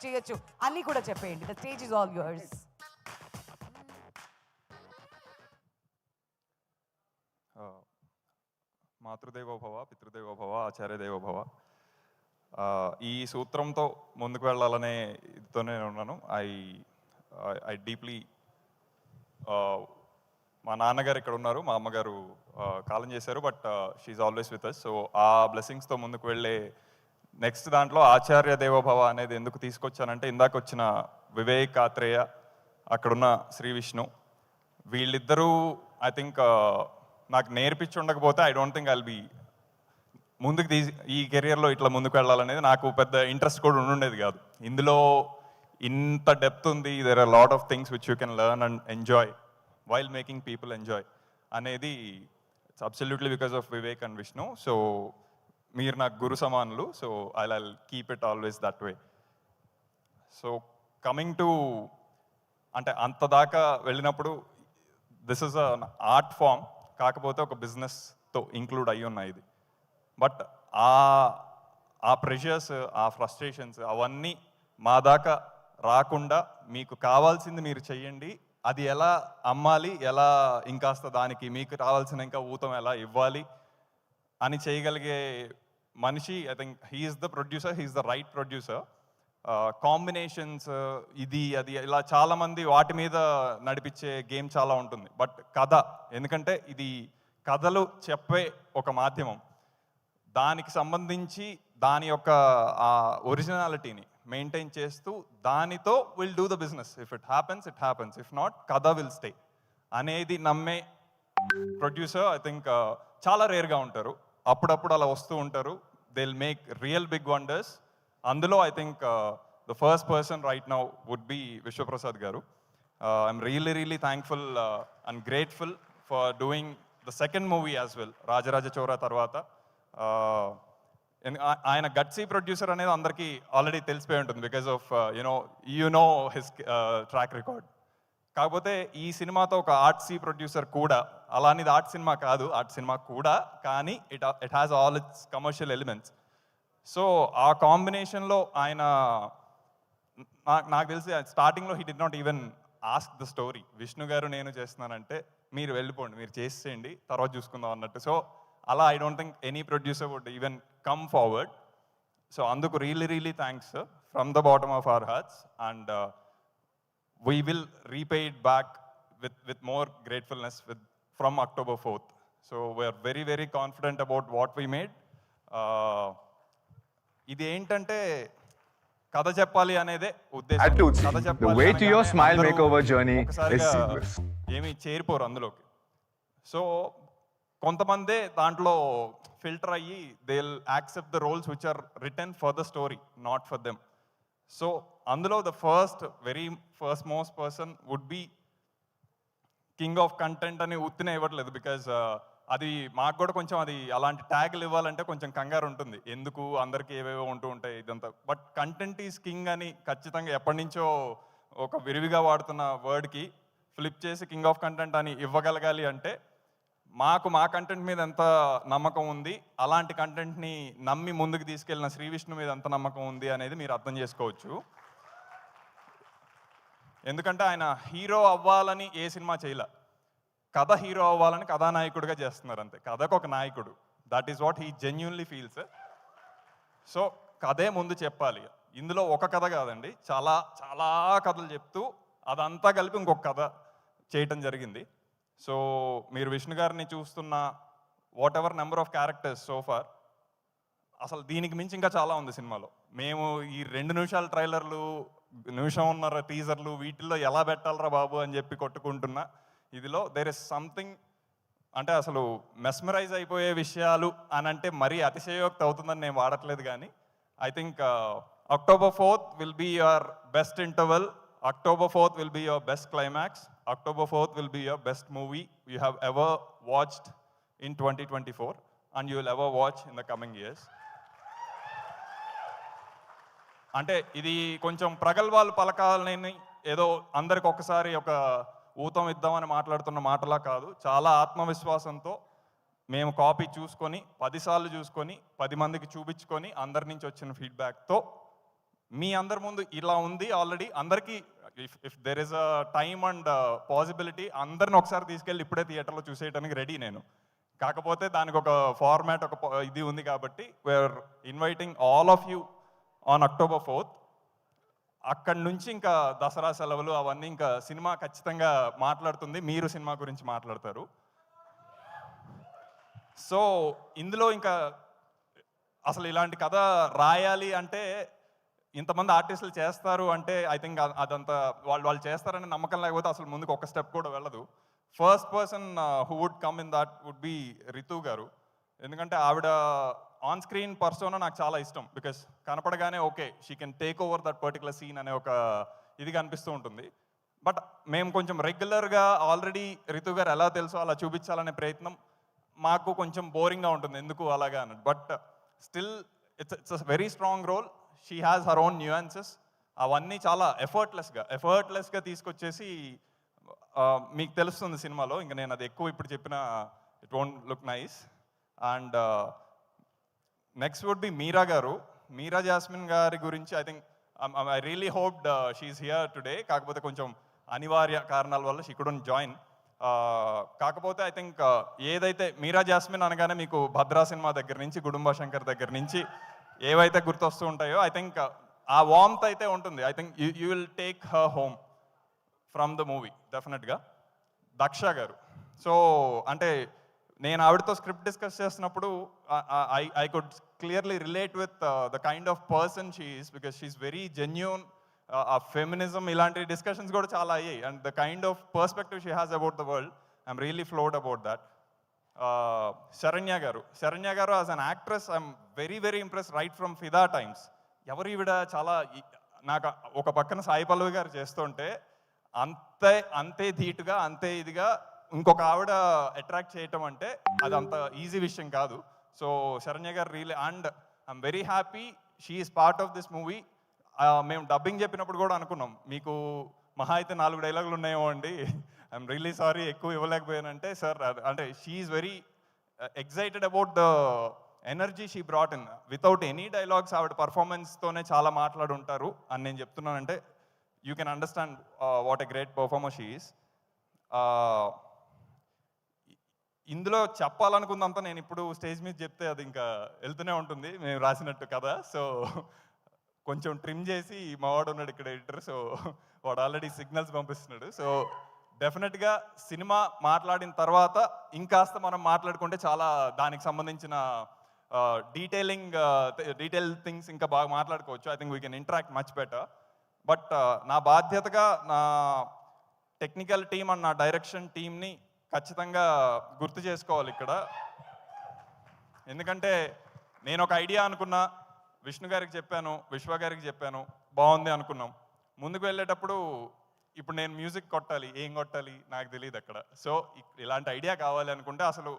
చేయొచ్చు అన్నీ కూడా చెప్పేయండి. The stage is all yours. మాతృదేవోభవ, పితృదేవోభవ, ఆచార్యదేవోభవ, ఈ సూత్రంతో ముందుకు వెళ్ళాలనే ఇదితోనే ఉన్నాను. ఐ డీప్లీ, మా నాన్నగారు ఇక్కడ ఉన్నారు, మా అమ్మగారు కాలం చేశారు, but she's always with us. So ఆ బ్లెస్సింగ్స్తో ముందుకు వెళ్ళే నెక్స్ట్ దాంట్లో ఆచార్య దేవోభవ అనేది ఎందుకు తీసుకొచ్చానంటే, ఇందాక వచ్చిన వివేక్ ఆత్రేయ, అక్కడున్న శ్రీ విష్ణు, వీళ్ళిద్దరూ ఐ థింక్ నాకు నేర్పించి ఉండకపోతే I don't think I'll be ముందుకు ఈ కెరియర్లో ఇట్లా ముందుకు వెళ్ళాలనేది నాకు పెద్ద ఇంట్రెస్ట్ కూడా ఉండుండేది కాదు. ఇందులో ఇంత డెప్త్ ఉంది, there are lot of things which you can learn and enjoy while making people enjoy అనేది it's absolutely because of Vivek and Vishnu. So మీరు నాకు గురు సమానులు. So I keep it always that way. So coming to, అంటే అంత దాకా వెళ్ళినప్పుడు this is a art form, కాకపోతే ఒక బిజినెస్తో ఇంక్లూడ్ అయ్యి ఉన్నాయి ఇది. బట్ ఆ ప్రెషర్స్, ఆ ఫ్రస్ట్రేషన్స్ అవన్నీ మా దాకా రాకుండా మీకు కావాల్సింది మీరు చెయ్యండి, అది ఎలా అమ్మాలి, ఎలా ఇంకాస్త దానికి మీకు రావాల్సిన ఇంకా ఊతం ఎలా ఇవ్వాలి అని చేయగలిగే మనిషి, I think he's the producer, he's the right producer. Combinations ఇది అది ఇలా చాలామంది వాటి మీద నడిపించే గేమ్ చాలా ఉంటుంది. బట్ కథ, ఎందుకంటే ఇది కథలు చెప్పే ఒక మాధ్యమం, దానికి సంబంధించి దాని యొక్క ఆ ఒరిజినాలిటీని మెయింటైన్ చేస్తూ దానితో will do the business. If it happens it happens, if not కథ విల్ స్టే అనేది నమ్మే ప్రొడ్యూసర్ ఐ థింక్ చాలా రేర్గా ఉంటారు. అప్పుడప్పుడు అలా వస్తూ ఉంటారు. They will make real big wonders. అందులో I think the first person right now would be Vishwaprasad garu. I'm really thankful and grateful for doing the second movie as well, Rajaraja Chora తర్వాత. ఆయన గట్సీ ప్రొడ్యూసర్ అనేది అందరికీ ఆల్రెడీ తెలిసిపోయి ఉంటుంది because of you know his track record. కాకపోతే ఈ సినిమాతో ఒక ఆర్ట్సీ ప్రొడ్యూసర్ కూడా, అలానేది ఆర్ట్ సినిమా కాదు, ఆర్ట్ సినిమా కూడా, కానీ it has all it's commercial elements. So ఆ కాంబినేషన్లో ఆయన, నాకు తెలిసి స్టార్టింగ్లో he did not even ask the story. Vishnu గారు నేను చేస్తున్నానంటే మీరు వెళ్ళిపోండి, మీరు చేసేయండి, తర్వాత చూసుకుందాం అన్నట్టు. సో అలా I don't think any producer would even come forward. So అందుకు really thanks from the bottom of our hearts. And we will repay it back with more gratefulness from October 4th. So we are very confident about what we made. ఇది ఏంటంటే కథ చెప్పాలి అనేదే ఉద్దేశం. కథ చెప్పాలి, the way to your smile makeover journey is seamless. ఏమి చేరిపోరు అందులోకి. సో కొంతమందే దాంట్లో ఫిల్టర్ అయ్యి they will accept the roles which are written for the story, not for them. So అందులో the very first most person would be king of content అని ఉత్తినే ఇవ్వట్లేదు. Because అది మాకు కూడా కొంచెం అది అలాంటి ట్యాగ్లు ఇవ్వాలంటే కొంచెం కంగారు ఉంటుంది, ఎందుకు అందరికీ ఏవేవో ఉంటూ ఉంటాయి ఇదంతా. బట్ కంటెంట్ ఈజ్ కింగ్ అని ఖచ్చితంగా ఎప్పటి నుంచో ఒక విరివిగా వాడుతున్న వర్డ్కి ఫ్లిప్ చేసి కింగ్ ఆఫ్ కంటెంట్ అని ఇవ్వగలగాలి అంటే మా కంటెంట్ మీద ఎంత నమ్మకం ఉంది, అలాంటి కంటెంట్ని నమ్మి ముందుకు తీసుకెళ్ళిన శ్రీ విష్ణు మీద ఎంత నమ్మకం ఉంది అనేది మీరు అర్థం చేసుకోవచ్చు. ఎందుకంటే ఆయన హీరో అవ్వాలని ఏ సినిమా చేయలే, కథ హీరో అవ్వాలని కథానాయకుడిగా చేస్తున్నారు అంతే. కథకు ఒక నాయకుడు, that is what he genuinely feels. So కథే ముందు చెప్పాలి. ఇందులో ఒక కథ కాదండి, చాలా చాలా కథలు చెప్తూ అదంతా కలిపి ఇంకొక కథ చేయటం జరిగింది. సో మీరు విష్ణు గారిని చూస్తున్న what ever number of characters so far, అసలు దీనికి మించి ఇంకా చాలా ఉంది సినిమాలో. మేము ఈ 2 నిమిషాల ట్రైలర్లు, నిమిషంన్నర టీజర్లు వీటిల్లో ఎలా పెట్టాలరా బాబు అని చెప్పి కొట్టుకుంటున్నా, ఇదిలో దేర్ ఇస్ సంథింగ్, అంటే అసలు మెస్మరైజ్ అయిపోయే విషయాలు అని అంటే మరీ అతిశయోక్తి అవుతుందని నేను వాడట్లేదు. కానీ I think October 4th will be your best interval. October 4th will be your best climax. October 4th will be your best movie you have ever watched in 2024 and you will ever watch in the coming years. అంటే ఇది కొంచెం ప్రగల్భాలు పలకాలని ఏదో అందరికి ఒకసారి ఒక ఊతం ఇద్దామని మాట్లాడుతున్న మాటలా కాదు, చాలా ఆత్మవిశ్వాసంతో మేము కాపీ చూసుకొని 10 సార్లు చూసుకొని 10 మందికి చూపించుకొని అందరి నుంచి వచ్చిన ఫీడ్బ్యాక్తో మీ అందరి ముందు ఇలా ఉంది ఆల్రెడీ. అందరికీ if there is a time and possibility అందరిని ఒకసారి తీసుకెళ్ళి ఇప్పుడే థియేటర్లో చూసేయడానికి రెడీ నేను. కాకపోతే దానికి ఒక ఫార్మాట్, ఒక ఇది ఉంది కాబట్టి we are inviting all of you on October 4th. అక్కడి నుంచి ఇంకా దసరా సెలవులు అవన్నీ ఇంకా సినిమా ఖచ్చితంగా మాట్లాడుతుంది, మీరు సినిమా గురించి మాట్లాడతారు. సో ఇందులో ఇంకా అసలు ఇలాంటి కథ రాయాలి అంటే ఇంతమంది ఆర్టిస్టులు చేస్తారు అంటే ఐ థింక్ అదంతా వాళ్ళు చేస్తారనే నమ్మకం లేకపోతే అసలు ముందుకు ఒక స్టెప్ కూడా వెళ్ళదు. First person who would come in that would be Ritu garu. ఎందుకంటే ఆవిడ ఆన్ స్క్రీన్ పర్సోనా నాకు చాలా ఇష్టం. బికాస్ కనపడగానే okay she can take over that particular scene అనే ఒక ఇది కనిపిస్తూ ఉంటుంది. బట్ మేము కొంచెం రెగ్యులర్గా ఆల్రెడీ రితు గారు ఎలా తెలుసో అలా చూపించాలనే ప్రయత్నం మాకు కొంచెం బోరింగ్గా ఉంటుంది, ఎందుకు అలాగా అన్నట్టు. But still it's a very strong role. She has her own nuances. అవన్నీ చాలా ఎఫర్ట్లెస్గా తీసుకొచ్చేసి మీకు తెలుస్తుంది సినిమాలో. ఇంకా నేను అది ఎక్కువ ఇప్పుడు చెప్పిన it won't look nice. And next would be Meera garu. Meera Jasmine గారి గురించి I think I really hoped she is here today. కాకపోతే కొంచెం అనివార్య కారణాల వల్ల షీ కుడెంట్ జాయిన్. కాకపోతే ఐ థింక్ ఏదైతే మీరా జాస్మిన్ అనగానే మీకు భద్రా సినిమా దగ్గర నుంచి, గుడుంబ శంకర్ దగ్గర నుంచి ఏవైతే గుర్తొస్తూ ఉంటాయో ఐ థింక్ ఆ వార్మ్త్ అయితే ఉంటుంది. I think you will take her home from the movie డెఫినెట్గా. దక్ష గారు. సో అంటే నేను ఆవిడతో స్క్రిప్ట్ డిస్కస్ చేస్తున్నప్పుడు I could clearly relate with the kind of person she is. Because she is very genuine. ఆ feminism ఇలాంటి discussions కూడా చాలా అయ్యాయి. And the kind of perspective she has about the world, I'm really floored about that. Saranya garu as an actress I'm very very impress right from ఫిదా times. ఎవరు ఈవిడ చాలా నాకు ఒక పక్కన సాయి పల్లవి గారు చేస్తుంటే అంతే ధీటుగా అంతే ఇదిగా ఇంకొక ఆవిడ అట్రాక్ట్ చేయటం అంటే అది అంత ఈజీ విషయం కాదు. సో శరణ్య గారు really, and I'm very happy she is part of this movie. మేము డబ్బింగ్ చెప్పినప్పుడు కూడా అనుకున్నాం మీకు మహా అయితే 4 డైలాగులు ఉన్నాయేమో అండి, ఐఎమ్ రియలీ సారీ ఎక్కువ ఇవ్వలేకపోయానంటే సార్ అంటే she is very excited about the energy she brought in. Without any dialogues ఆవిడ పర్ఫార్మెన్స్తోనే చాలా మాట్లాడుంటారు అని నేను చెప్తున్నానంటే you can understand what a great performer she is. ఇందులో చెప్పాలనుకుందంతా నేను ఇప్పుడు స్టేజ్ మీద చెప్తే అది ఇంకా వెళ్తూనే ఉంటుంది మేము రాసినట్టు కదా. సో కొంచెం ట్రిమ్ చేసి మావాడు ఉన్నాడు ఇక్కడ ఎడిటర్, సో వాడు ఆల్రెడీ సిగ్నల్స్ పంపిస్తున్నాడు. సో డెఫినెట్గా సినిమా మాట్లాడిన తర్వాత ఇంకాస్త మనం మాట్లాడుకుంటే చాలా దానికి సంబంధించిన డీటెయిల్ థింగ్స్ ఇంకా బాగా మాట్లాడుకోవచ్చు. I think we can interact much better. But నా బాధ్యతగా నా టెక్నికల్ టీమ్ అండ్ నా డైరెక్షన్ టీమ్ని ఖచ్చితంగా గుర్తు చేసుకోవాలి ఇక్కడ. ఎందుకంటే నేను ఒక ఐడియా అనుకున్నా, విష్ణు గారికి చెప్పాను, విశ్వ గారికి చెప్పాను, బాగుంది అనుకున్నాం. ముందుకు వెళ్ళేటప్పుడు ఇప్పుడు నేను మ్యూజిక్ కొట్టాలి, ఏం కొట్టాలి నాకు తెలియదు అక్కడ. సో ఇలాంటి ఐడియా కావాలి అనుకుంటే అసలు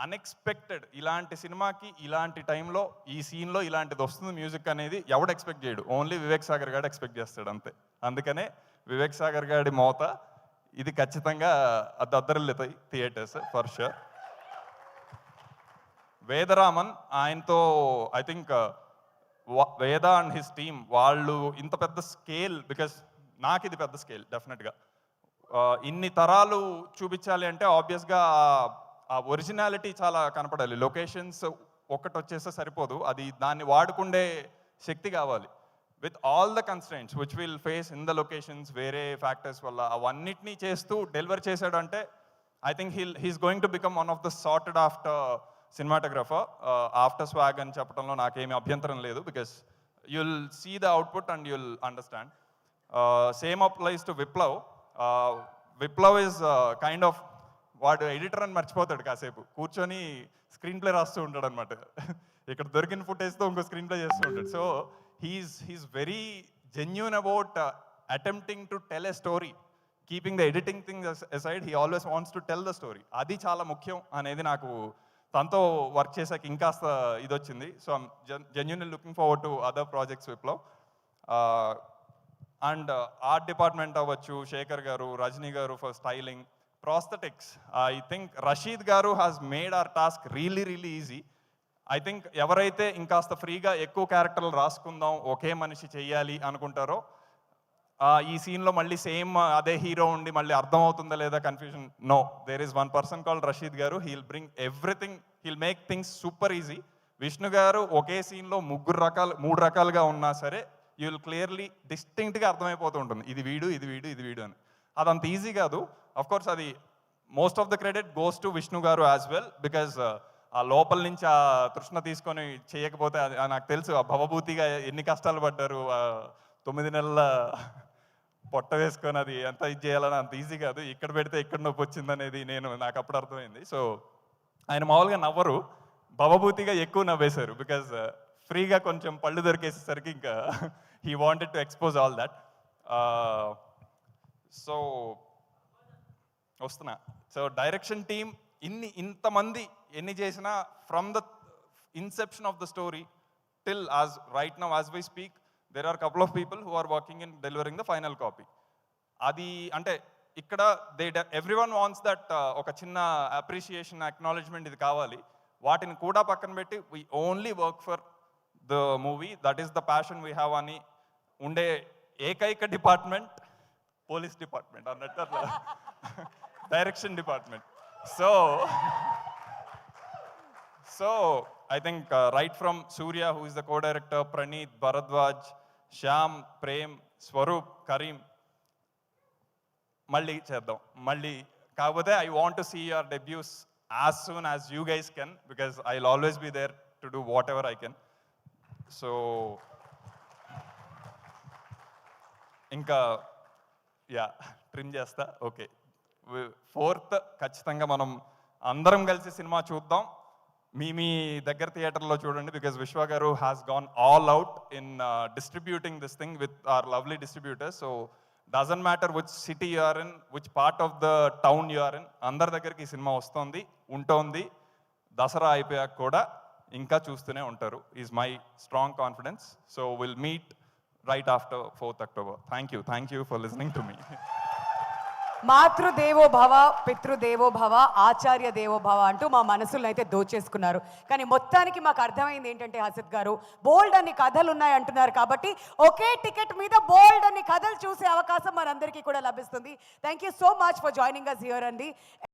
అన్ఎక్స్పెక్టెడ్ ఇలాంటి సినిమాకి ఇలాంటి టైంలో ఈ సీన్లో ఇలాంటిది వస్తుంది మ్యూజిక్ అనేది ఎవడు ఎక్స్పెక్ట్ చేయడు, ఓన్లీ వివేక్ సాగర్ గారు ఎక్స్పెక్ట్ చేస్తాడు అంతే. అందుకనే వివేక్ సాగర్ గారి మోత ఇది ఖచ్చితంగా దద్దరిల్లుతాయి థియేటర్స్ ఫర్ షూర్. వేదరామన్, ఆయనతో ఐ థింక్ వేద అండ్ హిస్ టీమ్ వాళ్ళు ఇంత పెద్ద స్కేల్, బికాస్ నాకు ఇది పెద్ద స్కేల్ డెఫినెట్గా. ఇన్ని తరాలు చూపించాలి అంటే ఆబ్వియస్గా ఆ ఒరిజినాలిటీ చాలా కనపడాలి. లొకేషన్స్ ఒక్కటి వచ్చేస్తే సరిపోదు, అది దాన్ని వాడుకుండే శక్తి కావాలి. With all the constraints which will face in the locations, వేరే ఫ్యాక్టర్స్ వల్ల అవన్నిటినీ చేస్తూ డెలివర్ చేశాడు అంటే I think he's going to become one of the sorted after cinematographer. After Swag అని చెప్పడంలో నాకేమీ అభ్యంతరం లేదు, because you'll see the output and you'll understand. Same applies to Viplav. Viplav is kind of, వాడు ఎడిటర్ అని మర్చిపోతాడు, కాసేపు కూర్చొని స్క్రీన్ ప్లే రాస్తూ ఉంటాడు అనమాట. ఇక్కడ దొరికిన ఫుటేజ్తో ఇంకో స్క్రీన్ ప్లే చేస్తూ ఉంటాడు. So he's very genuine about attempting to tell a story, keeping the editing things aside. He always wants to tell the story. అది చాలా ముఖ్యం అనేది నాకు తనతో వర్క్ చేశాక ఇంకాస్త ఇది వచ్చింది. So I'm genuinely looking forward to other projects Viplav. And art department అవ్వచ్చు, Shekhar garu, Rajini garu for styling, prosthetics. I think Rasheed garu has made our task really easy. I think ఎవరైతే ఇంకాస్త ఫ్రీగా ఎక్కువ క్యారెక్టర్లు రాసుకుందాం ఒకే మనిషి చెయ్యాలి అనుకుంటారో ఈ సీన్లో మళ్ళీ సేమ్ అదే హీరో ఉండి మళ్ళీ అర్థం అవుతుందా లేదా confusion. No, there is one person called Rasheed garu. He'll bring everything, he'll make things super easy. Vishnu garu ఒకే సీన్లో మూడు రకాలుగా ఉన్నా సరే యూ విల్ క్లియర్లీ డిస్టింక్ట్గా అర్థమైపోతూ ఉంటుంది, ఇది వీడు ఇది వీడు ఇది వీడు అని. అదంత ఈజీ కాదు. అఫ్ కోర్స్ అది most of the credit goes to Vishnu గారు యాజ్ వెల్, బికాజ్ ఆ లోపల నుంచి ఆ తృష్ణ తీసుకొని చేయకపోతే అది నాకు తెలుసు ఆ భవభూతిగా ఎన్ని కష్టాలు పడ్డారు. 9 నెలల పొట్ట వేసుకొని అది ఎంత ఇది చేయాలని అంత ఈజీ కాదు. ఇక్కడ పెడితే ఇక్కడ నొప్పి వచ్చిందనేది నాకు అప్పుడు అర్థమైంది. సో ఆయన మామూలుగా నవ్వరు, భవభూతిగా ఎక్కువ నవ్వేశారు. బికాజ్ ఫ్రీగా కొంచెం పళ్ళు దొరికేసేసరికి ఇంకా he wanted to expose all that. So వస్తున్నా. సో డైరెక్షన్ టీమ్ ఇంతమంది ఎన్ని చేసినా from the inception of the story till as right now as we speak there are couple of people who are working in delivering the final copy. అది అంటే ఇక్కడ everyone wants that ఒక చిన్న appreciation acknowledgement ఇది కావాలి. వాటిని కూడా పక్కన పెట్టి we only work for the movie, that is the passion we have అని ఉండే ఏకైక డిపార్ట్మెంట్ పోలీస్ డిపార్ట్మెంట్ అన్నట్టు అట్లా direction department. So I think right from Surya, who is the co-director, Praneeth, Bharadwaj, Shyam, Prem, Swaroop, Kareem, Malli cheddam. Malli kaapothe I want to see your debuts as soon as you guys can, because I'll always be there to do whatever I can. So inka trim chesta. Okay, 4th ఖచ్చితంగా మనం అందరం కలిసి cinema చూద్దాం. మీ దగ్గర థియేటర్లో చూడండి, because Vishwa garu has gone all out in distributing this thing with our lovely distributors. So doesn't matter which city you are in, which part of the town you are in, అందరి దగ్గరికి ఈ సినిమా ఉంటుంది. దసరా అయిపోయాక కూడా ఇంకా చూస్తూనే ఉంటారు is my strong confidence. So will meet right after 4th October. Thank you for listening to me. మాతృదేవో భవ, పితృదేవో భవ, ఆచార్య దేవో భవ అంటూ మా మనసులను అయితే దోచేసుకున్నారు. కానీ మొత్తానికి మాకు అర్థమైంది ఏంటంటే హసిత్ గారు, బోల్డ్ అన్ని కథలు ఉన్నాయి అంటున్నారు కాబట్టి ఒకే టికెట్ మీద బోల్డ్ అన్ని కథలు చూసే అవకాశం మనందరికీ కూడా లభిస్తుంది. Thank you so much for joining us here అండి.